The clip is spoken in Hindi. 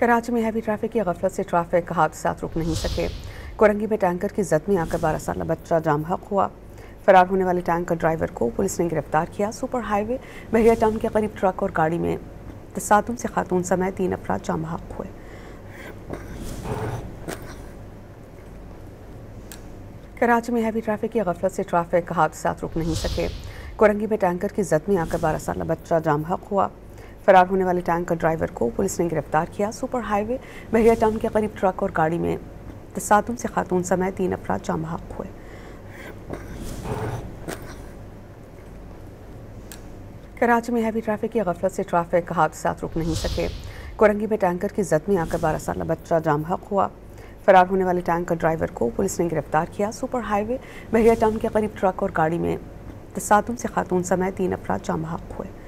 कराची में हैवी ट्रैफिक की गफलत से ट्रैफिक हादसात रुक नहीं सके। कोरंगी में टैंकर की जद में आकर 12 साल बच्चा जाम हक हुआ। फरार होने वाले टैंकर ड्राइवर को पुलिस ने गिरफ्तार किया। सुपर हाईवे बहरिया टाउन के करीब ट्रक और गाड़ी में तसादुम से खातून समेत 3 अफराद जाम हक हुए। कराची में हैवी ट्रैफिक की गफलत से ट्रैफिक हादसात रुक नहीं सके। कोरंगी में टैंकर की जद में आकर 12 साल बच्चा जाम हक हुआ। फरार होने वाले टैंकर ड्राइवर को पुलिस ने गिरफ्तार किया। सुपर हाईवे बहरिया टाउन के करीब ट्रक और गाड़ी में तसादुम से खातून समेत 3 अफराद जाम हक हुए। कराची में हैवी ट्रैफिक की गफलत से ट्रैफिक हादसात रुक नहीं सके। कोरंगी में टैंकर की जद में आकर 12 साल बच्चा जाम हक हुआ। फरार होने वाले टैंकर ड्राइवर को पुलिस ने गिरफ्तार किया। सुपर हाईवे बहरिया टाउन के करीब ट्रक और गाड़ी में तसादुम से खातून समेत 3 अफराद जाम हक हुए।